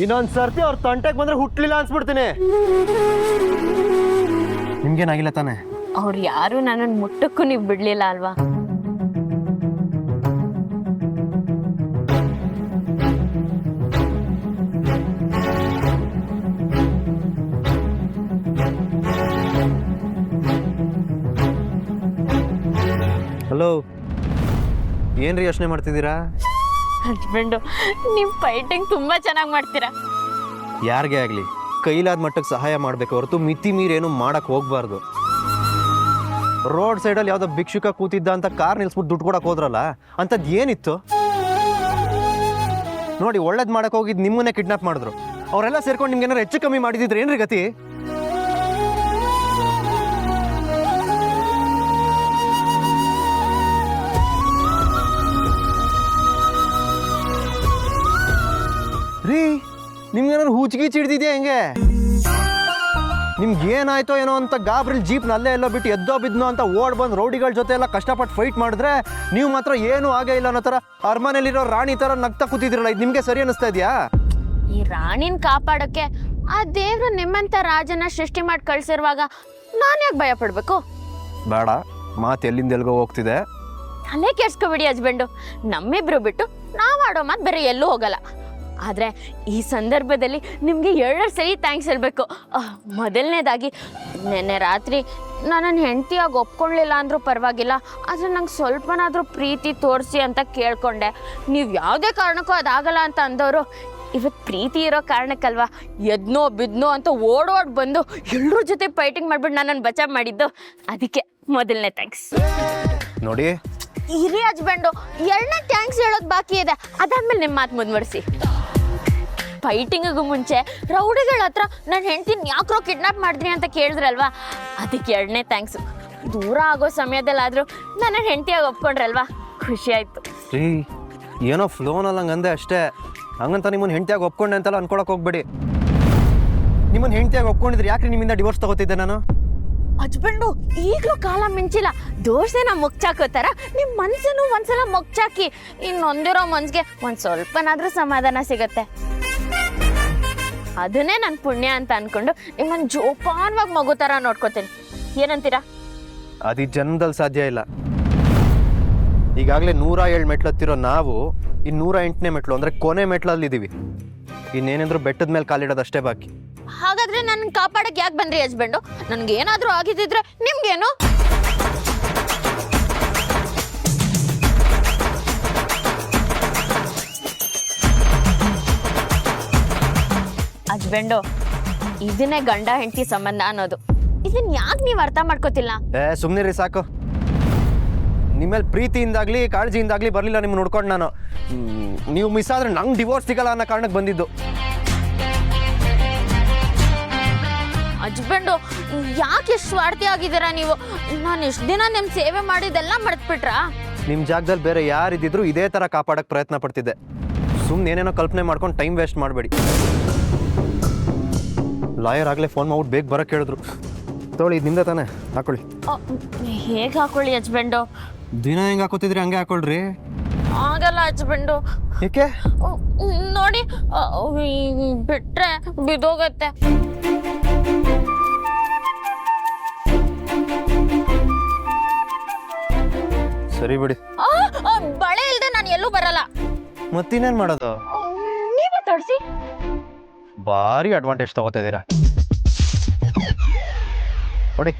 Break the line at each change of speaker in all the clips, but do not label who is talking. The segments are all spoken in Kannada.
ಇನ್ನೊಂದು ಸರ್ತಿ ಅವ್ರ ತಂಟೆಗೆ ಬಂದ್ರೆ ಹುಟ್ಲಿಲ್ಲ ಅನ್ಸ್ಬಿಡ್ತೀನಿ. ನಿಮ್ಗೇನಾಗಿಲ್ಲ ತಾನೆ?
ಅವ್ರು ಯಾರು ನನ್ನನ್ನು ಮುಟ್ಟಕ್ಕೂ ನೀವು ಬಿಡ್ಲಿಲ್ಲ ಅಲ್ವಾ?
ಹಲೋ, ಏನ್ರಿ ಯೋಚನೆ ಮಾಡ್ತಿದ್ದೀರಾ?
ಹಸ್ಬೆಂಡು, ನೀವು ಫೈಟಿಂಗ್ ತುಂಬಾ ಚೆನ್ನಾಗಿ ಮಾಡ್ತೀರಾ.
ಯಾರಿಗೆ ಆಗಲಿ ಕೈಲಾದ ಮಟ್ಟಕ್ಕೆ ಸಹಾಯ ಮಾಡಬೇಕು ಹೊರತು ಮಿತಿ ಮೀರೇನು ಮಾಡಕ್ಕೆ ಹೋಗ್ಬಾರ್ದು. ರೋಡ್ ಸೈಡಲ್ಲಿ ಯಾವುದೋ ಭಿಕ್ಷುಕ ಕೂತಿದ್ದ ಅಂತ ಕಾರ್ ನಿಲ್ಸ್ಬಿಟ್ಟು ದುಡ್ಡು ಕೊಡಕ್ಕೆ ಹೋದ್ರಲ್ಲ, ಅಂಥದ್ದು ಏನಿತ್ತು ನೋಡಿ? ಒಳ್ಳೇದು ಮಾಡಕ್ಕೆ ಹೋಗಿದ್ದು ನಿಮ್ಮನ್ನೇ ಕಿಡ್ನಾಪ್ ಮಾಡಿದ್ರು. ಅವರೆಲ್ಲ ಸೇರ್ಕೊಂಡು ನಿಮ್ಗೆ ಏನಾರು ಹೆಚ್ಚು ಕಮ್ಮಿ ಮಾಡಿದಿದ್ರೆ ಏನ್ರಿ ಗತಿ? ರೀ, ನಿಮ್ಗೇನಾದ್ರು ಹುಚ್ಚಿಗೀಚ್ ಹಿಡ್ದಿದ್ಯಾ ಹೆಂಗೆ? ನಿಮ್ಗೆ ಏನಾಯ್ತೋ ಏನೋ ಅಂತ ಗಾಬ್ರಿಲ್ ಜೀಪ್ನ ಅಲ್ಲೇ ಎಲ್ಲೋ ಬಿಟ್ಟು ಎದ್ದೋ ಬಿದ್ನೋ ಅಂತ ಓಡ್ ಬಂದು ರೌಡಿಗಳ ಜೊತೆ ಎಲ್ಲ ಕಷ್ಟಪಟ್ಟು ಫೈಟ್ ಮಾಡಿದ್ರೆ ನೀವು ಮಾತ್ರ ಏನೂ ಆಗೇ ಇಲ್ಲ ಅನ್ನೋ ಥರ ಅರಮನೆಯಲ್ಲಿರೋ ರಾಣಿ ಥರ ನಗ್ತಾ ಕೂತಿದ್ದೀರಲ್ಲ, ಇದು ನಿಮಗೆ ಸರಿ ಅನ್ನಿಸ್ತಾ ಇದೆಯಾ?
ಈ ರಾಣಿನ ಕಾಪಾಡೋಕ್ಕೆ ಆ ದೇವ್ರು ನಿಮ್ಮಂತ ರಾಜನ ಸೃಷ್ಟಿ ಮಾಡಿ ಕಳ್ಸಿರುವಾಗ ನಾನು ಯಾಕೆ ಭಯ ಪಡ್ಬೇಕು?
ಬೇಡ, ಮಾತು ಎಲ್ಲಿಂದ ಎಲ್ಗೋ ಹೋಗ್ತಿದೆ.
ಅಲ್ಲೇ ಕೆಡ್ಸ್ಕೊಬಿಡಿ ಹಸ್ಬೆಂಡು. ನಮ್ಮಿಬ್ರು ಬಿಟ್ಟು ನಾವು ಆಡೋ ಮಾತು ಬೇರೆ ಎಲ್ಲೂ ಹೋಗಲ್ಲ. ಆದರೆ ಈ ಸಂದರ್ಭದಲ್ಲಿ ನಿಮಗೆ 2 ಸರಿ ಥ್ಯಾಂಕ್ಸ್ ಹೇಳಬೇಕು. ಮೊದಲನೇದಾಗಿ ನೆನ್ನೆ ರಾತ್ರಿ ನನ್ನ ಹೆಂಡತಿಯಾಗಿ ಒಪ್ಕೊಳ್ಳಿಲ್ಲ ಅಂದರೂ ಪರವಾಗಿಲ್ಲ, ಆದರೆ ನಂಗೆ ಸ್ವಲ್ಪನಾದರೂ ಪ್ರೀತಿ ತೋರಿಸಿ ಅಂತ ಕೇಳ್ಕೊಂಡೆ. ನೀವು ಯಾವುದೇ ಕಾರಣಕ್ಕೂ ಅದಾಗಲ್ಲ ಅಂತ ಅಂದವರು ಇವತ್ತು ಪ್ರೀತಿ ಇರೋ ಕಾರಣಕ್ಕಲ್ವಾ ಎದ್ನೋ ಬಿದ್ನೋ ಅಂತ ಓಡೋಡ್ ಬಂದು ಎಲ್ಲರ ಜೊತೆ ಫೈಟಿಂಗ್ ಮಾಡಿಬಿಟ್ಟು ನನ್ನನ್ನು ಬಚಾವ್ ಮಾಡಿದ್ದು. ಅದಕ್ಕೆ ಮೊದಲನೇ ಥ್ಯಾಂಕ್ಸ್.
ನೋಡಿ
ಇರಿ ಹಸ್ಬೆಂಡು, 2ನೇ ಥ್ಯಾಂಕ್ಸ್ ಹೇಳೋದು ಬಾಕಿ ಇದೆ. ಅದಾದ್ಮೇಲೆ ನಿಮ್ಮ ಮಾತು ಮುಂದುವರಿಸಿ. ಫೈಟಿಂಗಿಗೂ ಮುಂಚೆ ರೌಡಿಗಳ ಹತ್ರ ನನ್ನ ಹೆಂಡತಿನ ಯಾಕ್ರೋ ಕಿಡ್ನಾಪ್ ಮಾಡಿದ್ರಿ ಅಂತ ಕೇಳಿದ್ರಲ್ವಾ, ಅದಕ್ಕೆ 2ನೇ ಥ್ಯಾಂಕ್ಸು. ದೂರ ಆಗೋ ಸಮಯದಲ್ಲಾದರೂ ನನ್ನ ಹೆಂಡತಿಯಾಗಿ ಒಪ್ಕೊಂಡ್ರಲ್ವಾ, ಖುಷಿ ಆಯಿತು.
ರೀ, ಏನೋ ಫ್ಲೋನಲ್ಲಿ ಹಂಗೆ ಅಂದೆ ಅಷ್ಟೇ. ಹಂಗಂತ ನಿಮ್ಮನ್ನು ಹೆಂಡತಿಯಾಗಿ ಒಪ್ಕೊಂಡೆ ಅಂತೆಲ್ಲ ಅನ್ಕೊಳಕ್ಕೆ ಹೋಗ್ಬೇಡಿ. ನಿಮ್ಮನ್ನು ಹೆಂಡತಿಯಾಗಿ ಒಪ್ಕೊಂಡಿದ್ರೆ ಯಾಕೆ ನಿಮ್ಮಿಂದ ಡಿವೋರ್ಸ್ ತಗೋತಿದ್ದೆ ನಾನು?
ಹಸ್ಬೆಂಡು, ಈಗಲೂ ಕಾಲ ಮಿಂಚಿಲ್ಲ. ದೋಸೆನ ಮುಗ್ಚಾಕೋತಾರ ನಿಮ್ಮ ಮನ್ಸನ್ನು ಒಂದ್ಸಲ ಮುಗ್ಚಾಕಿ, ಇನ್ನೊಂದಿರೋ ಮನ್ಸಿಗೆ ಒಂದು ಸ್ವಲ್ಪನಾದ್ರೂ ಸಮಾಧಾನ ಸಿಗತ್ತೆ. ಅದನ್ನೇ ನನ್ನ ಪುಣ್ಯ ಅಂತ ಅನ್ಕೊಂಡು ನಿಮ್ಮನ್ನು ಜೋಪಾನವಾಗಿ ಮಗು ಥರ ನೋಡ್ಕೋತೀನಿ. ಏನಂತೀರಾ?
ಅದು ಈ ಜನ್ಮದಲ್ಲಿ ಸಾಧ್ಯ ಇಲ್ಲ. ಈಗಾಗಲೇ 107 ಮೆಟ್ಲು ಹತ್ತಿರೋ ನಾವು ಇನ್ನು 108ನೇ ಮೆಟ್ಲು ಅಂದರೆ ಕೊನೆ ಮೆಟ್ಲಲ್ಲಿದ್ದೀವಿ. ಇನ್ನೇನೆಂದ್ರೂ ಬೆಟ್ಟದ ಮೇಲೆ ಕಾಲಿಡೋದಷ್ಟೇ ಬಾಕಿ.
ಹಾಗಾದ್ರೆ ನನ್ನ ಕಾಪಾಡಕ್ಕೆ ಯಾಕೆ ಬಂದ್ರಿ ಹಸ್ಬೆಂಡು? ನನ್ಗೆ ಏನಾದರೂ ಆಗಿದ್ದಿದ್ರೆ ನಿಮ್ಗೇನು? ಹಸ್ಬೆಂಡು, ಇದನ್ನೇ ಗಂಡ ಹೆಂಡತಿ ಸಂಬಂಧ ಅನ್ನೋದು. ಇದನ್ನ ಯಾಕೆ ನೀವು ಅರ್ಥ ಮಾಡ್ಕೋತಿಲ್ಲ?
ಸುಮ್ಮನಿರಿ ಸಾಕು. ನಿಮ್ಮಲ್ಲಿ ಪ್ರೀತಿಯಿಂದಾಗಲಿ ಕಾಳಜಿಯಿಂದಾಗಲಿ ಬರಲಿಲ್ಲ ನಿಮ್ಮ ನೋಡ್ಕೊಂಡು ನಾನು. ನೀವು ಮಿಸ್ ಆದರೆ ನಂಗೆ ಡಿವೋರ್ಸ್ ಸಿಗಲ್ಲ ಅನ್ನೋ ಕಾರಣಕ್ಕೆ ಬಂದಿದ್ದು.
ಹಸ್ಬೆಂಡು, ಯಾಕೆ ಎಷ್ಟು ಸ್ವಾರ್ಥಿ ಆಗಿದ್ದೀರಾ ನೀವು? ನಾನು ಇಷ್ಟು ದಿನ ನಿಮ್ಮ ಸೇವೆ ಮಾಡಿದ್ದೆಲ್ಲ ಮರ್ತ್ಬಿಟ್ರಾ?
ನಿಮ್ಮ ಜಾಗದಲ್ಲಿ ಬೇರೆ ಯಾರಿದ್ದಿದ್ರು ಇದೇ ಥರ ಕಾಪಾಡೋಕ್ಕೆ ಪ್ರಯತ್ನ ಪಡ್ತಿದ್ದೆ. ಸುಮ್ಮನೆ ಏನೇನೋ ಕಲ್ಪನೆ ಮಾಡ್ಕೊಂಡು ಟೈಮ್ ವೇಸ್ಟ್ ಮಾಡಬೇಡಿ. ಲಾಯರ್ ಆಗಲೇ ಫೋನ್ ಮಾಡ್ಬಿಟ್ಟು ಬೇಗ ಬರೋಕ್ಕೆ ಹೇಳಿದ್ರು. ತಗೊಳ್ಳಿ, ಇದು ನಿಮ್ದೆ ತಾನೆ, ಹಾಕೊಳ್ಳಿ.
ಹೇಗೆ ಹಾಕೊಳ್ಳಿ ಹಸ್ಬೆಂಡು?
ದಿನ ಹೆಂಗೆ ಹಾಕೋತಿದ್ರಿ ಹಂಗೆ ಹಾಕೊಳ್ರಿ.
ಆಗಲ್ಲ ಹಸ್ಬೆಂಡು.
ಏಕೆ?
ನೋಡಿ, ಬಿಟ್ರೆ ಬಿದೋಗತ್ತೆ.
ಸರಿ ಬಿಡಿ.
ಬಳೆ ಇಲ್ದೆ ನಾನು ಎಲ್ಲೂ ಬರಲ್ಲ.
ಮತ್ತಿನ್ನೇನು ಮಾಡೋದು?
ನೀವೇ ತೋರಿಸಿ.
ಭಾರಿ ಅಡ್ವಾಂಟೇಜ್ ತಗೋತಾ ಇದ್ದೀರಾ ನೋಡಿ.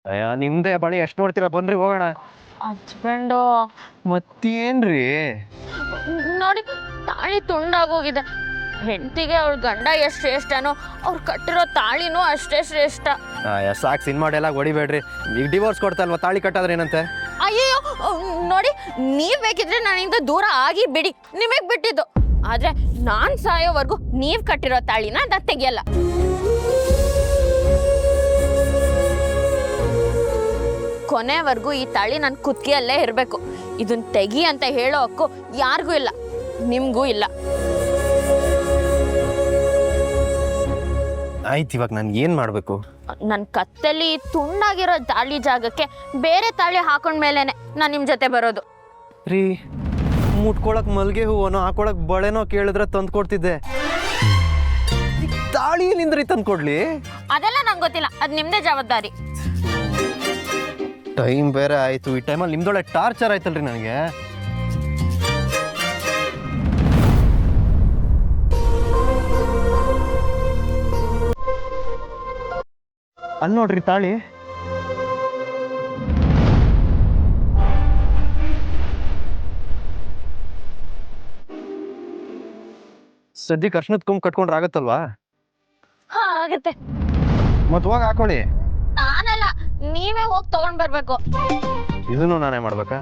ಅಯ್ಯ, ನಿಮ್ದೇ ಬಳಿ ಎಷ್ಟು ನೋಡ್ತೀರಾ? ಬನ್ರಿ ಹೋಗೋಣ.
ಹಸ್ಬೆಂಡು,
ಮತ್ತೇನ್ರಿ?
ನೋಡಿ, ತಾಳಿ ತುಂಡಾಗೋಗಿದೆ. ಹೆಂಡತಿಗೆ ಅವಳ ಗಂಡ ಎಷ್ಟು ಶ್ರೇಷ್ಠನೋ ಅವ್ರು ಕಟ್ಟಿರೋ ತಾಳಿನೂ ಅಷ್ಟೇ ಶ್ರೇಷ್ಠ.
ಸಾಕು, ಸಿನಿಮಾ ಡೈಲಾಗ್ ಹೊಡಿಬೇಡ್ರಿ. ಈಗ ಡಿವೋರ್ಸ್ ಕೊಡ್ತಲ್ವ, ತಾಳಿ ಕಟ್ಟಾದ್ರೆ ಏನಂತೆ?
ಅಯ್ಯೋ, ನೋಡಿ, ನೀವ್ ಬೇಕಿದ್ರೆ ನನ್ನಿಂದ ದೂರ ಆಗಿ ಬಿಡಿ, ನಿಮಗ್ ಬಿಟ್ಟಿದ್ದು. ಆದ್ರೆ ನಾನ್ ಸಾಯೋವರೆಗೂ ನೀವ್ ಕಟ್ಟಿರೋ ತಾಳಿನ ನಾನ್ ತೆಗಿಯಲ್ಲ. ಕೊನೆವರೆಗೂ ಈ ತಾಳಿ ನನ್ ಕುತ್ತಿಗೆಯಲ್ಲೇ ಇರ್ಬೇಕು. ಇದನ್ ತೆಗಿ ಅಂತ ಹೇಳೋ ಹಕ್ಕು ಯಾರಿಗೂ ಇಲ್ಲ, ನಿಮ್ಗೂ ಇಲ್ಲ.
ಆಯ್ತು, ಇವಾಗ ನಾನು ಏನು ಮಾಡಬೇಕು?
ನನ್ನ ಕತ್ತಲ್ಲಿ ತುಂಡಾಗಿರೋ ತಾಳಿ ಜಾಗಕ್ಕೆ ಬೇರೆ ತಾಳಿ ಹಾಕೊಂಡ್ಮೇಲೆನೆ ನಾನು ನಿಮ್ಮ ಜೊತೆ ಬರೋದು.
ರೀ, ಮುಟ್ಕೊಳಕ್ ಮಲ್ಗೆ ಹೂವನೋ ಹಾಕೊಳಕ್ ಬಳೆನೋ ಕೇಳಿದ್ರೆ ತಂದು ಕೊಡ್ತಿದ್ದೆ. ತಾಳಿ ಎಲ್ಲಿಂದ್ರಿ ತಂದು ಕೊಡ್ಲಿ?
ಅದೆಲ್ಲ ನಂಗೆ ಗೊತ್ತಿಲ್ಲ, ಅದು ನಿಮ್ದೇ ಜವಾಬ್ದಾರಿ.
ಟೈಮ್ ಬೇರೆ ಆಯ್ತು. ಈ ಟೈಮಲ್ಲಿ ನಿಮ್ದೊಳ್ಳೆ ಟಾರ್ಚರ್ ಆಯ್ತಲ್ರಿ ನನಗೆ. ಅಲ್ಲಿ ನೋಡ್ರಿ ತಾಳಿ. ಸದ್ಯಕ್ಕೆ ಅರ್ಶನದ ಕೊಂಬ್ ಕಟ್ಕೊಂಡ್ರೆ ಆಗತ್ತಲ್ವಾ?
ಹಾ, ಆಗತ್ತೆ.
ಮತ್ ಹೋಗಿ ಹಾಕೊಳ್ಳಿ.
ನಾನಲ್ಲ, ನೀವೇ ಹೋಗಿ ತಗೊಂಡ್ ಬರ್ಬೇಕು.
ಇದನ್ನು ನಾನೇ ಮಾಡ್ಬೇಕಾ?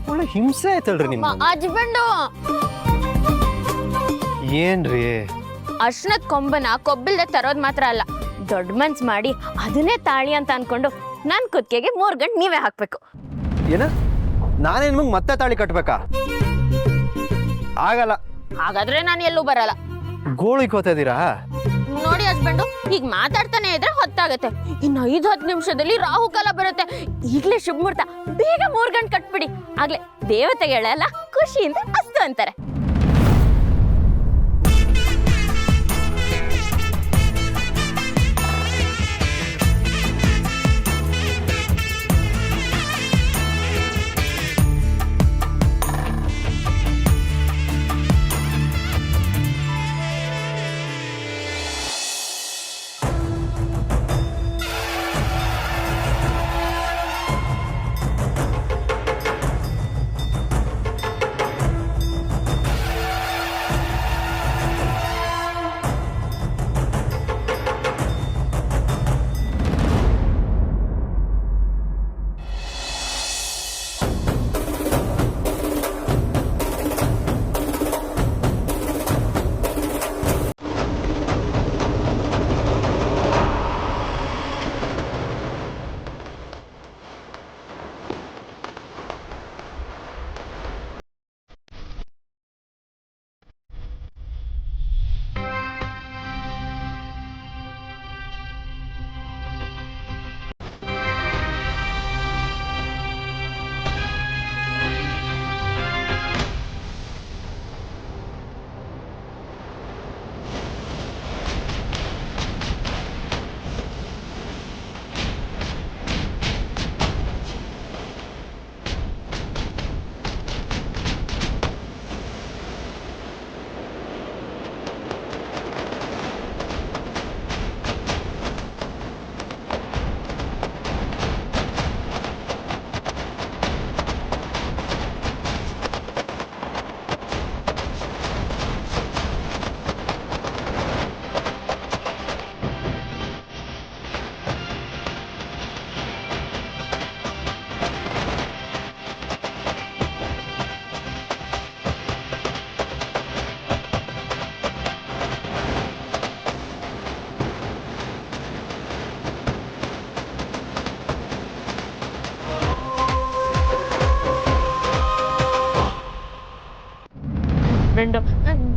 ಒಳ್ಳೆ ಹಿಂಸೆ ಆಯ್ತಲ್ರಿ ನಿಮ್ಮ
ಹಸ್ಬೆಂಡು.
ಏನ್ರಿ?
ಅರ್ಶನದ ಕೊಂಬನ ಕೊಬ್ಬಿಲ್ದೆ ತರೋದ್ ಮಾತ್ರ ಅಲ್ಲ, ದೊಡ್ಡ ಮನ್ಸ್ ಮಾಡಿ ಅದನ್ನೇ ತಾಳಿ ಅಂತ ಅನ್ಕೊಂಡು ನನ್ ಕುತ್ತಿಗೆಗೆ 3 ಗಂಟೆ ನೀವೇ ಹಾಕ್ಬೇಕು.
ಏನ? ನಾನೇ ನಿಮಗೆ ಮತ್ತೆ ತಾಳಿ ಕಟ್ಬೇಕಾ? ಆಗಲ್ಲ.
ಹಾಗಾದ್ರೆ ನಾನು ಎಲ್ಲೂ ಬರಲ್ಲ.
ಗೋಳು ಇಕ್ಕೋತಾ ಇದೀರಾ?
ನೋಡಿ ಹಸ್ಬೆಂಡು, ಈಗ ಮಾತಾಡ್ತಾನೆ ಇದ್ರೆ ಹೊತ್ತಾಗತ್ತೆ. ಇನ್ನು 5-10 ನಿಮಿಷದಲ್ಲಿ ರಾಹುಕಾಲ ಬರುತ್ತೆ. ಈಗ್ಲೇ ಶುಭ ಮುಹೂರ್ತ, ಬೇಗ 3 ಗಂಟೆ ಕಟ್ಬಿಡಿ. ಆಗ್ಲೇ ದೇವತೆಗಳೆಲ್ಲ ಖುಷಿಯಿಂದ ಅಸ್ತು ಅಂತಾರೆ.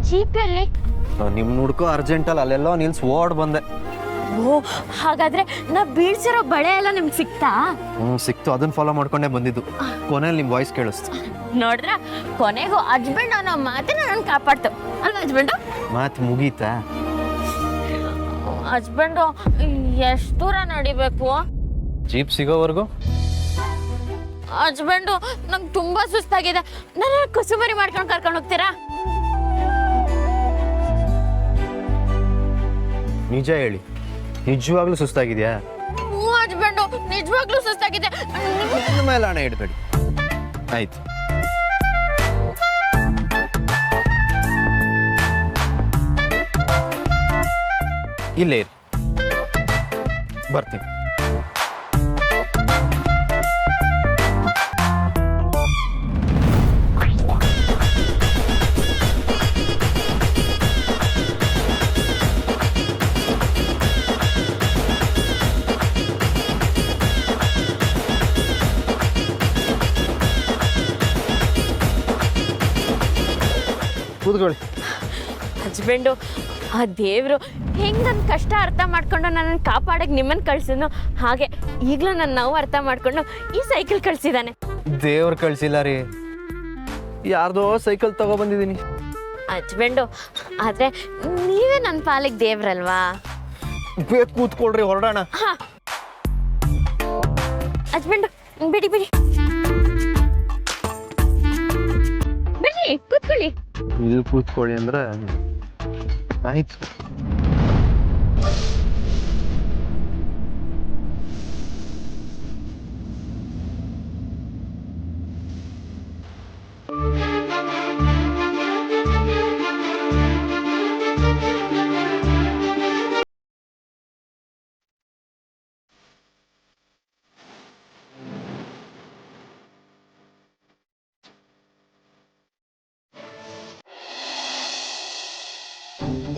ಜೀಪಲ್ಲಿ
ನಿಮ್ ಹುಡ್ಕೋ ಅರ್ಜೆಂಟಲ್ಲಿ ಅಲ್ಲೆಲ್ಲೋ ನಿಲ್ಸ್ ಓಡ್ ಬಂದೆ.
ಓ, ಹಾಗಾದ್ರೆ ನಾ ಬೀಳ್ಸಿರೋ ಬಳೆ ಎಲ್ಲ ನಿಮ್ಗೆ ಸಿಕ್ತಾ?
ಸಿಕ್ತು. ಅದನ್ನ ಫಾಲೋ ಮಾಡ್ಕೊಂಡೇ ಬಂದಿದ್ದು. ಕೊನೆಯಲ್ಲಿ ನಿಮ್ ವಾಯ್ಸ್ ಕೇಳಿಸ್ತು.
ನೋಡ್ರ, ಕೊನೆಗೂ ಹಸ್ಬೆಂಡ್ ಅನ್ನೋ ಮಾತನ್ನ ನಾನು ಕಾಪಾಡ್ತು ಅಲ್ವಾ ಹಸ್ಬೆಂಡು?
ಮಾತು ಮುಗೀತಾ?
ಹಸ್ಬೆಂಡು, ಎಷ್ಟು ದೂರ ನಡಿಬೇಕು?
ಜೀಪ್ ಸಿಗೋವರೆಗೂ.
ಹಸ್ಬೆಂಡು, ನಂಗೆ ತುಂಬಾ ಸುಸ್ತಾಗಿದೆ. ನನ್ನ ಕುಸುಮರಿ ಮಾಡ್ಕೊಂಡು ಕರ್ಕೊಂಡು ಹೋಗ್ತೀರಾ?
ನಿಜ ಹೇಳಿ, ನಿಜವಾಗ್ಲೂ ಸುಸ್ತಾಗಿದ್ಯಾ?
ಹಸ್ಬೆಂಡು, ನಿಜವಾಗ್ಲೂ ಸುಸ್ತಾಗಿದೆ.
ನನ್ನ ಮೇಲೆ ಹಣ ಇಡಬೇಡಿ, ಆಯ್ತು? ಇಲ್ಲೇ ಇರಿ, ಬರ್ತೀನಿ. ಕೂತ್ಕೊಳ್ಳಿ.
ಹಸ್ಬೆಂಡು, ಆ ದೇವರು ಹೆಂಗೆ ನನ್ನ ಕಷ್ಟ ಅರ್ಥ ಮಾಡ್ಕೊಂಡು ನನ್ನನ್ನು ಕಾಪಾಡಕ್ಕೆ ನಿಮ್ಮನ್ನು ಕಳ್ಸಿದ್ನೋ ಹಾಗೆ ಈಗಲೂ ನನ್ನ ನೋವು ಅರ್ಥ ಮಾಡ್ಕೊಂಡು ಈ ಸೈಕಲ್ ಕಳಿಸಿದ್ದಾನೆ.
ದೇವ್ರು ಕಳಿಸಿಲ್ಲ ರೀ, ಯಾರ್ದೋ ಸೈಕಲ್ ತಗೊಬಂದಿದ್ದೀನಿ.
ಹಸ್ಬೆಂಡು, ಆದರೆ ನೀವೇ ನನ್ನ ಪಾಲಿಗೆ ದೇವ್ರಲ್ವಾ?
ಬೇಕು ಕೂತ್ಕೊಳ್ರಿ, ಹೊರಡೋಣ.
ಹಾಂ ಹಸ್ಬೆಂಡು, ಬಿಡಿ ಬಿಡಿ ಬನ್ನಿ ಕೂತ್ಕೊಳ್ಳಿ.
ಇಲ್ಲಿ ಕೂತ್ಕೊಳ್ಳಿ ಅಂದ್ರೆ ಆಯ್ತು.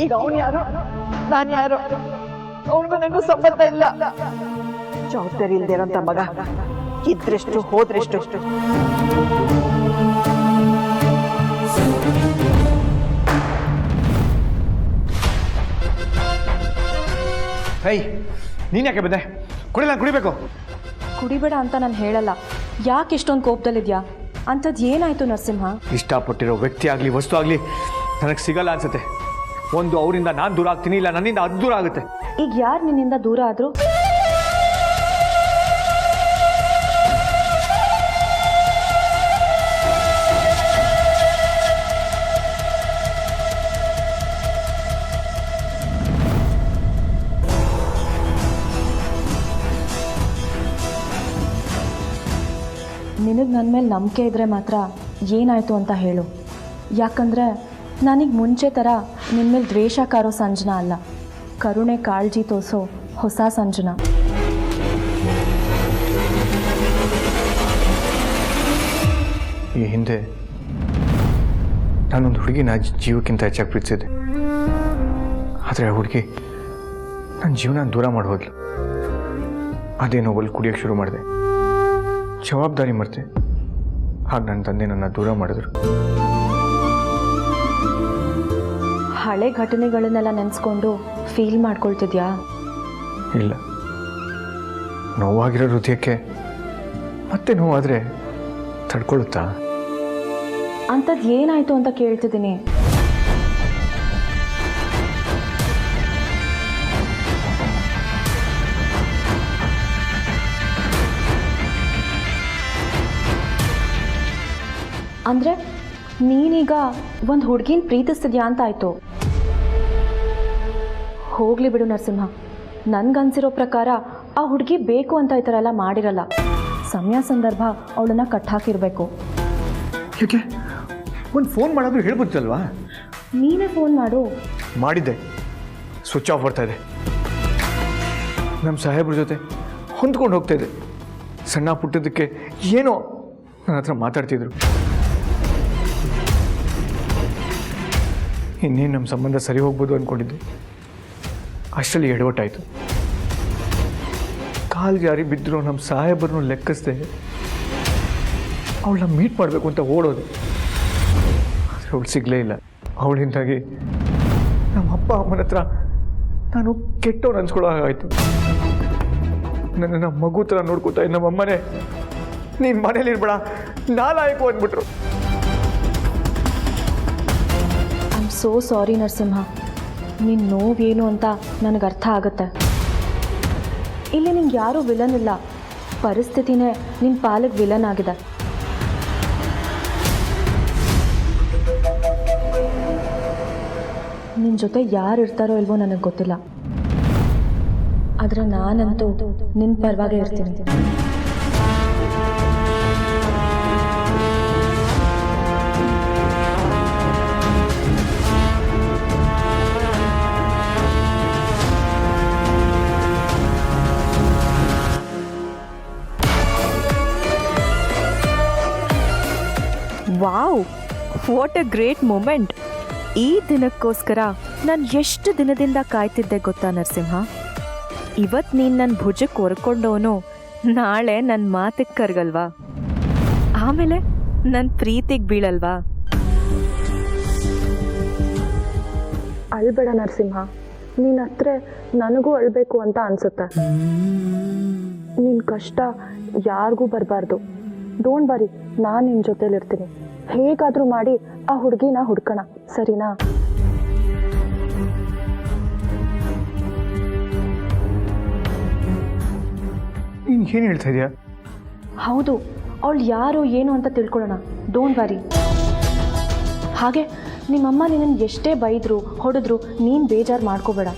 ಈಗ ಅವನು ಯಾರು, ನಾನು ಯಾರು? ಅವನಿಗೂ ನನಗೂ ಸಂಬಂಧ ಇಲ್ಲ. ಜವಾಬ್ದಾರಿ ಇಲ್ದಿರೋಂಥ ಮಗ ಇದ್ರೆಷ್ಟು ಹೋದ್ರೆಷ್ಟು.
ಹೈ, ನೀನ್ ಯಾಕೆ ಬಂದೆ? ಕುಡಿಲ್ಲ, ಕುಡಿಬೇಕು.
ಕುಡಿಬೇಡ ಅಂತ ನಾನು ಹೇಳಲ್ಲ. ಯಾಕೆ ಇಷ್ಟೊಂದು ಕೋಪದಲ್ಲಿದ್ಯಾ? ಅಂಥದ್ದು ಏನಾಯ್ತು ನರಸಿಂಹ?
ಇಷ್ಟಪಟ್ಟಿರೋ ವ್ಯಕ್ತಿ ಆಗಲಿ ವಸ್ತು ಆಗಲಿ ನನಗೆ ಸಿಗಲ್ಲ ಅನ್ಸುತ್ತೆ. ಒಂದು ಅವರಿಂದ ನಾನು ದೂರ ಆಗ್ತೀನಿ, ಇಲ್ಲ ನನ್ನಿಂದ ಅದು ದೂರ ಆಗುತ್ತೆ.
ಈಗ ಯಾರು ನಿನ್ನಿಂದ ದೂರ ಆದ್ರು? ನಿನಗೆ ನನ್ನ ಮೇಲೆ ನಂಬಿಕೆ ಇದ್ದರೆ ಮಾತ್ರ ಏನಾಯಿತು ಅಂತ ಹೇಳು. ಯಾಕಂದರೆ ನನಗೆ ಮುಂಚೆ ಥರ ನಿನ್ನ ಮೇಲೆ ದ್ವೇಷ ಕಾರೋ ಸಂಜನಾ ಅಲ್ಲ, ಕರುಣೆ ಕಾಳಜಿ ತೋರಿಸೋ ಹೊಸ ಸಂಜನಾ.
ಈ ಹಿಂದೆ ನಾನೊಂದು ಹುಡುಗಿನ ಜೀವಕ್ಕಿಂತ ಹೆಚ್ಚಾಗಿ ಪ್ರೀತಿಸಿದೆ. ಆದರೆ ಆ ಹುಡುಗಿ ನನ್ನ ಜೀವನ ದೂರ ಮಾಡಿ ಹೋದ್ಲು. ಅದೇ ನೋವಲ್ಲಿ ಕುಡಿಯೋಕ್ಕೆ ಶುರು ಮಾಡಿದೆ. ಜವಾಬ್ದಾರಿ ಮರೆತೆ. ಹಾಗೆ ನನ್ನ ತಂದೆ ನನ್ನ ದೂರ ಮಾಡಿದ್ರು.
ಹಳೆ ಘಟನೆಗಳನ್ನೆಲ್ಲ ನೆನೆಸ್ಕೊಂಡು ಫೀಲ್ ಮಾಡ್ಕೊಳ್ತಿದ್ಯಾ?
ಇಲ್ಲ, ನೋವಾಗಿರೋ ಹೃದಯಕ್ಕೆ ಮತ್ತೆ ನೋವಾದರೆ ತಡ್ಕೊಳ್ಳುತ್ತಾ?
ಅಂಥದ್ದು ಏನಾಯಿತು ಅಂತ ಕೇಳ್ತಿದ್ದೀನಿ. ಅಂದರೆ ನೀನೀಗ ಒಂದು ಹುಡುಗಿನ ಪ್ರೀತಿಸ್ತಿದ್ಯಾ ಅಂತ ಆಯಿತು. ಹೋಗಲಿ ಬಿಡು ನರಸಿಂಹ, ನನಗನ್ಸಿರೋ ಪ್ರಕಾರ ಆ ಹುಡುಗಿ ಬೇಕು ಅಂತ ಈ ಥರ ಎಲ್ಲ ಮಾಡಿರಲ್ಲ. ಸಮಯ ಸಂದರ್ಭ ಅವಳನ್ನು ಕಟ್ಟಾಕಿರಬೇಕು.
ಯಾಕೆ ಒಂದು ಫೋನ್ ಮಾಡೋದು ಹೇಳ್ಬೋದಲ್ವಾ?
ನೀನೇ ಫೋನ್ ಮಾಡು.
ಮಾಡಿದ್ದೆ, ಸ್ವಿಚ್ ಆಫ್ ಬರ್ತಾ ಇದೆ. ನಮ್ಮ ಸಾಹೇಬ್ರ ಜೊತೆ ಹೊಂದ್ಕೊಂಡು ಹೋಗ್ತಾ ಇದೆ. ಸಣ್ಣ ಪುಟ್ಟದಕ್ಕೆ ಏನೋ ನನ್ನ ಹತ್ರ ಮಾತಾಡ್ತಿದ್ರು. ಇನ್ನೇನು ನಮ್ಮ ಸಂಬಂಧ ಸರಿ ಹೋಗ್ಬೋದು ಅಂದ್ಕೊಂಡಿದ್ದೆ. ಅಷ್ಟರಲ್ಲಿ ಎಡವಟ್ಟಾಯಿತು. ಕಾಲು ಜಾರಿ ಬಿದ್ದರೂ ನಮ್ಮ ಸಾಹೇಬರನ್ನು ಲೆಕ್ಕಿಸ್ದೆ ಅವಳನ್ನ ಮೀಟ್ ಮಾಡಬೇಕು ಅಂತ ಓಡೋದು. ಆದರೆ ಅವಳು ಸಿಗಲೇ ಇಲ್ಲ. ಅವಳಿಂದಾಗಿ ನಮ್ಮ ಅಪ್ಪ ಅಮ್ಮನ ಹತ್ರ ನಾನು ಕೆಟ್ಟವನು ಅನ್ಸ್ಕೊಳ್ಳೋ ಹಾಗಾಯಿತು. ನನ್ನ ಮಗು ಥರ ನೋಡ್ಕೋತಾ ನಮ್ಮ ಅಮ್ಮನೇ ನೀನು ಮನೇಲಿ ಇರ್ಬೇಡ, ನಾಲಾಯಕು ಅಂದ್ಬಿಟ್ರು.
I am so sorry Narasimha. ನಿನ್ನ ನೋವೇನು ಅಂತ ನನಗೆ ಅರ್ಥ ಆಗುತ್ತೆ. ಇಲ್ಲಿ ನಿಂಗೆ ಯಾರೂ ವಿಲನ್ ಇಲ್ಲ, ಪರಿಸ್ಥಿತಿನೇ ನಿನ್ನ ಪಾಲಿಗೆ ವಿಲನ್ ಆಗಿದೆ. ನಿನ್ನ ಜೊತೆ ಯಾರು ಇರ್ತಾರೋ ಇಲ್ವೋ ನನಗೆ ಗೊತ್ತಿಲ್ಲ, ಆದರೆ ನಾನಂತೂ ನಿನ್ನ ಪರವಾಗೇ ಇರ್ತೀನಿ.
Wow, what a great moment. ಈ ದಿನಕ್ಕೋಸ್ಕರ ನಾನು ಎಷ್ಟು ದಿನದಿಂದ ಕಾಯ್ತಿದ್ದೆ ಗೊತ್ತಾ ನರಸಿಂಹ? ಇವತ್ತು ನೀನು ನನ್ನ ಭುಜಕ್ಕೆ ಹೊರ್ಕೊಂಡವನು ನಾಳೆ ನನ್ನ ಮಾತಿಗೆ ಕರ್ಗಲ್ವಾ? ಆಮೇಲೆ ನನ್ನ ಪ್ರೀತಿಗೆ ಬೀಳಲ್ವಾ?
ಅಳ್ಬೇಡ ನರಸಿಂಹ, ನೀನು ಹತ್ರ ನನಗೂ ಅಳ್ಬೇಕು ಅಂತ ಅನ್ಸುತ್ತೆ. ನಿನ್ನ ಕಷ್ಟ ಯಾರಿಗೂ ಬರಬಾರ್ದು. ಡೋಂಟ್ ವರಿ, ನಾನು ನಿನ್ನ ಜೊತೆಲಿರ್ತೀನಿ. ಹೇಗಾದರೂ ಮಾಡಿ ಆ ಹುಡುಗಿನ ಹುಡ್ಕೋಣ, ಸರಿನಾ?
ನೀನು ಏನು ಹೇಳ್ತಾ ಇದೆಯಾ?
ಹೌದು, ಅವಳು ಯಾರು ಏನು ಅಂತ ತಿಳ್ಕೊಳ್ಳೋಣ. Don't worry. ಹಾಗೆ ನಿಮ್ಮಮ್ಮ ನಿನ್ನನ್ನು ಎಷ್ಟೇ ಬೈದ್ರು ಹೊಡೆದ್ರು ನೀನು ಬೇಜಾರು ಮಾಡ್ಕೋಬೇಡ.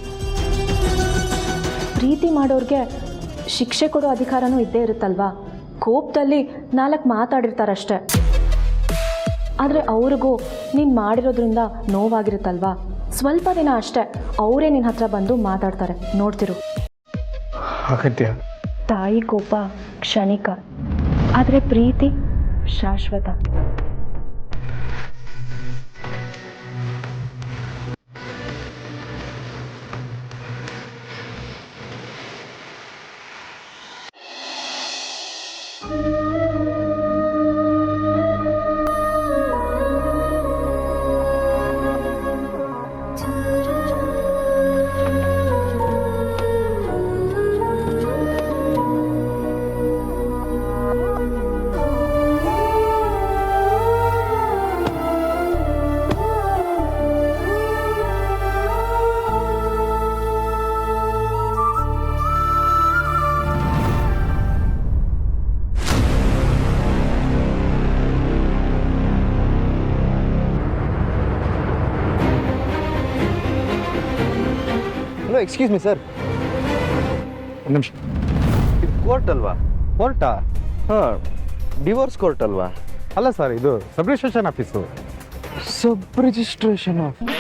ಪ್ರೀತಿ ಮಾಡೋರಿಗೆ ಶಿಕ್ಷೆ ಕೊಡೋ ಅಧಿಕಾರನೂ ಇದ್ದೇ ಇರುತ್ತಲ್ವಾ. ಕೋಪದಲ್ಲಿ 4 ಮಾತಾಡಿರ್ತಾರಷ್ಟೆ. ಆದರೆ ಅವ್ರಿಗೂ ನೀನು ಮಾಡಿರೋದ್ರಿಂದ ನೋವಾಗಿರುತ್ತಲ್ವಾ, ಸ್ವಲ್ಪ ದಿನ ಅಷ್ಟೇ ಅವರೇ ನಿನ್ನ ಹತ್ರ ಬಂದು ಮಾತಾಡ್ತಾರೆ, ನೋಡ್ತಿರು.
ಹಾಗಂತ್ಯ?
ತಾಯಿ ಕೋಪ ಕ್ಷಣಿಕ, ಆದರೆ ಪ್ರೀತಿ ಶಾಶ್ವತ.
Hello, excuse me sir.
ಒಂದು ನಿಮಿಷ.
ಇದು ಕೋರ್ಟ್ ಅಲ್ವಾ?
ಕೋರ್ಟಾ? ಹಾಂ, ಡಿವೋರ್ಸ್ ಕೋರ್ಟ್ ಅಲ್ವಾ?
ಅಲ್ಲ ಸರ್, ಇದು ಸಬ್ ರಿಜಿಸ್ಟ್ರೇಷನ್ ಆಫೀಸು.
ಸಬ್ ರಿಜಿಸ್ಟ್ರೇಷನ್ ಆಫೀಸ್.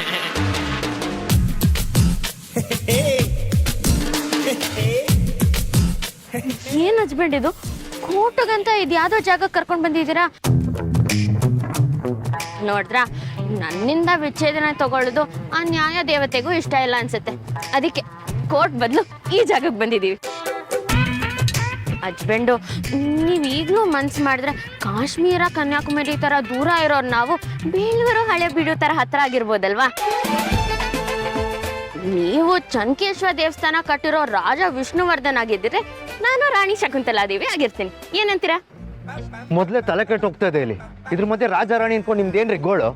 ಏನು ಹಸ್ಬೆಂಡ್ ಇದು? ಕೋರ್ಟ್ಗಂತ ಇದು ಯಾವುದೋ ಜಾಗಕ್ಕೆ ಕರ್ಕೊಂಡು ಬಂದಿದ್ದೀರಾ? ನೋಡಿದ್ರಾ, ನನ್ನಿಂದ ವಿಚ್ಛೇದನ ತಗೊಳ್ಳೋದು ಆ ನ್ಯಾಯ ದೇವತೆಗೂ ಇಷ್ಟ ಇಲ್ಲ ಅನ್ಸುತ್ತೆ. ಅದಕ್ಕೆ ಕೋರ್ಟ್ ಬದಲು ಈ ಜಾಗಕ್ಕೆ ಬಂದಿದ್ದೀವಿ. ಹಸ್ಬೆಂಡು, ನೀವು ಈಗಲೂ ಮನ್ಸು ಮಾಡಿದ್ರೆ ಕಾಶ್ಮೀರ ಕನ್ಯಾಕುಮಾರಿ ಥರ ದೂರ ಇರೋರು ನಾವು ಬೇಲೂರು ಹಳೆ ಬೀಡು ಥರ ಹತ್ರ ಆಗಿರ್ಬೋದಲ್ವಾ? ನೀವು ಚನ್ಕೇಶ್ವರ ದೇವಸ್ಥಾನ ಕಟ್ಟಿರೋ ರಾಜ ವಿಷ್ಣುವರ್ಧನ್ ಆಗಿದ್ದರೆ ನಾನು ರಾಣಿ ಶಕುಂತಲಾದೇವಿ ಆಗಿರ್ತೀನಿ. ಏನಂತೀರಾ?
ಮೊದಲೇ ತಲೆ ಕೆಟ್ಟು ಹೋಗ್ತಾ ಇದೆ ಇಲ್ಲಿ. ಇದ್ರ ಮಧ್ಯೆ ರಾಜ ರಾಣಿ ಅನ್ಕೊಂಡು ನಿಮ್ದೇನ್ರಿ ಗೋಳು?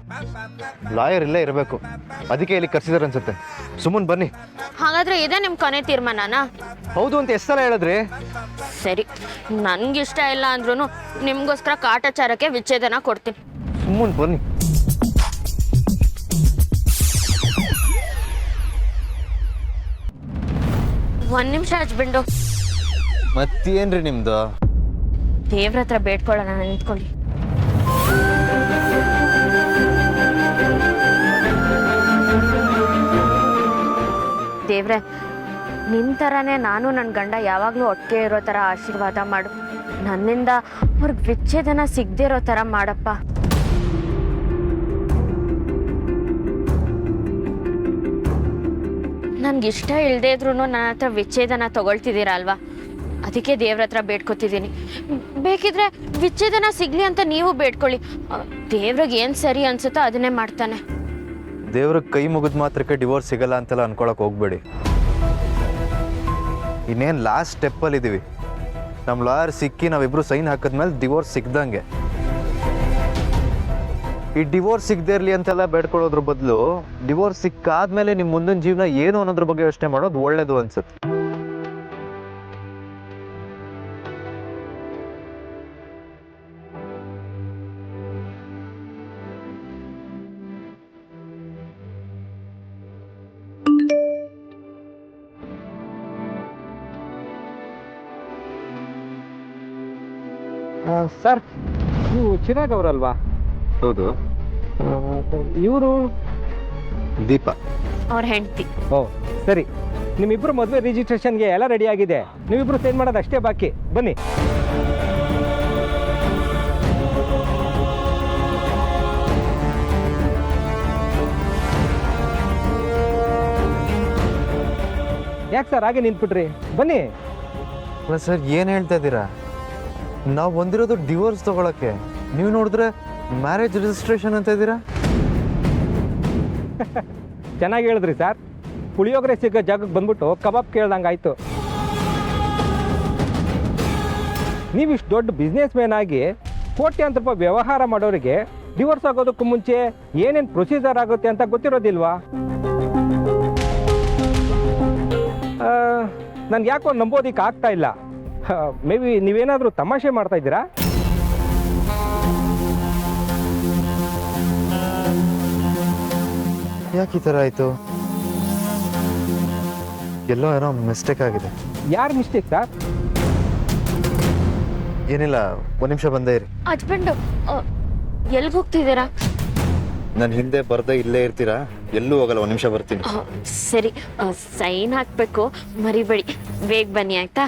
ಲಾಯರ್ ಇಲ್ಲೇ ಇರಬೇಕು, ಅದಕ್ಕೆ ಇಲ್ಲಿ ಕರ್ಸಿದಾರೆ ಅನ್ಸುತ್ತೆ. ಸುಮ್ಮನೆ ಬನ್ನಿ.
ಹಾಗಾದ್ರೆ ಇದೇ ನಿಮ್ಮ ಕೊನೆ ತೀರ್ಮಾನನಾ?
ಹೌದು ಅಂತ ಎಷ್ಟು ಸಲ ಹೇಳಿದ್ರಿ?
ಸರಿ, ನನ್ಗಿಷ್ಟ ಇಲ್ಲ ಅಂದ್ರೂ ನಿಮ್ಗೋಸ್ಕರ ಕಾಟಾಚಾರಕ್ಕೆ ವಿಚ್ಛೇದನ ಕೊಡ್ತೀನಿ.
ಸುಮ್ಮನೆ ಬನ್ನಿ.
ಒಂದ್ ನಿಮಿಷ ಹಸ್ಬೆಂಡು,
ಮತ್ತೇನ್ರಿ ನಿಮ್ದು?
ದೇವ್ರ ಹತ್ರ ಬೇಡ್ಕೊಳ್ಳೋಣ, ನಿಂತ್ಕೊಳ್ಳಿ. ದೇವ್ರೆ, ನಿನ್ ಥರನೇ ನಾನು ನನ್ನ ಗಂಡ ಯಾವಾಗಲೂ ಒಟ್ಟಿಗೆ ಇರೋ ಥರ ಆಶೀರ್ವಾದ ಮಾಡು. ನನ್ನಿಂದ ಅವ್ರಿಗೆ ವಿಚ್ಛೇದನ ಸಿಗದೇ ಇರೋ ಥರ ಮಾಡಪ್ಪ. ನನ್ಗಿಷ್ಟ ಇಲ್ಲದೆ ಇದ್ರೂ ನನ್ನ ಹತ್ರ ವಿಚ್ಛೇದನ ತಗೊಳ್ತಿದ್ದೀರಾ ಅಲ್ವಾ? ಅದಕ್ಕೆ ದೇವ್ರ ಹತ್ರ ಬೇಡ್ಕೊತಿದ್ದೀನಿ. ಬೇಕಿದ್ರೆ ವಿಚ್ಛೇದನ ಸಿಗ್ಲಿ ಅಂತ ನೀವು ಬೇಡ್ಕೊಳ್ಳಿ. ದೇವ್ರಿಗೆ ಏನು ಸರಿ ಅನ್ಸುತ್ತೋ ಅದನ್ನೇ ಮಾಡ್ತಾನೆ.
ದೇವ್ರಿಗೆ ಕೈ ಮುಗಿದ ಮಾತ್ರಕ್ಕೆ ಡಿವೋರ್ಸ್ ಸಿಗಲ್ಲ ಅಂತೆಲ್ಲ ಅನ್ಕೊಳಕ್ ಹೋಗ್ಬೇಡಿ. ಇನ್ನೇನು ಲಾಸ್ಟ್ ಸ್ಟೆಪ್ಪಲ್ಲಿ ಇದ್ದೀವಿ. ನಮ್ಮ ಲಾಯರ್ ಸಿಕ್ಕಿ ನಾವಿಬ್ರು ಸೈನ್ ಹಾಕಿದ್ಮೇಲೆ ಡಿವೋರ್ಸ್ ಸಿಗ್ದಂಗೆ. ಈ ಡಿವೋರ್ಸ್ ಸಿಗದೇ ಇರಲಿ ಅಂತೆಲ್ಲ ಬೇಡ್ಕೊಳ್ಳೋದ್ರ ಬದಲು ಡಿವೋರ್ಸ್ ಸಿಕ್ಕಾದ್ಮೇಲೆ ನಿಮ್ಮ ಮುಂದಿನ ಜೀವನ ಏನು ಅನ್ನೋದ್ರ ಬಗ್ಗೆ ಯೋಚನೆ ಮಾಡೋದು ಒಳ್ಳೇದು ಅನ್ಸುತ್ತೆ.
ಸರ್, ನೀವು ಚಿರಾಗ್ ಅವರಲ್ವಾ?
ಹೌದು.
ಇವರು
ದೀಪ
ಅವ್ರ ಹೆಂಡತಿ.
ಓ ಸರಿ, ನಿಮ್ಮಿಬ್ಬರು ಮದುವೆ ರಿಜಿಸ್ಟ್ರೇಷನ್ಗೆ ಎಲ್ಲ ರೆಡಿ ಆಗಿದೆ. ನೀವಿಬ್ರು ಸೈನ್ ಮಾಡೋದು ಅಷ್ಟೇ ಬಾಕಿ. ಬನ್ನಿ. ಯಾಕೆ ಸರ್ ಹಾಗೆ ನಿಂತ್ಬಿಟ್ರಿ? ಬನ್ನಿ.
ಅಲ್ಲ ಸರ್, ಏನು ಹೇಳ್ತಾ ಇದ್ದೀರಾ? ನಾವು ಬಂದಿರೋದು ಡಿವೋರ್ಸ್ ತಗೊಳಕ್ಕೆ, ನೀವು ನೋಡಿದ್ರೆ ಮ್ಯಾರೇಜ್ ರಿಜಿಸ್ಟ್ರೇಷನ್ ಅಂತ ಇದ್ದೀರಾ?
ಚೆನ್ನಾಗಿ ಹೇಳಿದ್ರಿ ಸರ್. ಪುಳಿಯೋಗರೆ ಸಿಗೋ ಜಾಗಕ್ಕೆ ಬಂದ್ಬಿಟ್ಟು ಕಬಾಬ್ ಕೇಳ್ದಂಗೆ ಆಯಿತು. ನೀವು ಇಷ್ಟು ದೊಡ್ಡ ಬಿಸ್ನೆಸ್ ಮ್ಯಾನ್ ಆಗಿ ಕೋಟ್ಯಾಂತರ ರೂಪಾಯಿ ವ್ಯವಹಾರ ಮಾಡೋರಿಗೆ ಡಿವೋರ್ಸ್ ಆಗೋದಕ್ಕೂ ಮುಂಚೆ ಏನೇನು ಪ್ರೊಸೀಜರ್ ಆಗುತ್ತೆ ಅಂತ ಗೊತ್ತಿರೋದಿಲ್ವಾ? ನನ್ಗೆ ಯಾಕೋ ನಂಬೋದಿಕ್ಕೆ ಆಗ್ತಾ ಇಲ್ಲ. ಮೇ ಬಿ ನೀವೇನಾದರೂ ತಮಾಷೆ ಮಾಡ್ತಾ ಇದ್ದೀರಾ?
ಯಾಕೆ ಈ ಥರ ಆಯಿತು? ಎಲ್ಲೋ ಏನೋ ಮಿಸ್ಟೇಕ್ ಆಗಿದೆ.
ಯಾರು ಮಿಸ್ಟೇಕ್ ಸರ್?
ಏನಿಲ್ಲ, ಒಂದು ನಿಮಿಷ ಬಂದೇ ಇರಿ.
ಹಸ್ಬೆಂಡು ಎಲ್ಲಿಗೆ ಹೋಗ್ತಿದ್ದೀರಾ?
ನನ್ನ ಹಿಂದೆ ಬರ್ದೇ ಇಲ್ಲೇ ಇರ್ತೀರಾ? ಎಲ್ಲೂ ಹೋಗಲ್ಲ, ಒಂದು ನಿಮಿಷ ಬರ್ತೀನಿ.
ಸರಿ, ಸೈನ್ ಹಾಕಬೇಕು, ಮರಿಬೇಡಿ. ಬೇಗ ಬನ್ನಿ ಆಯ್ತಾ?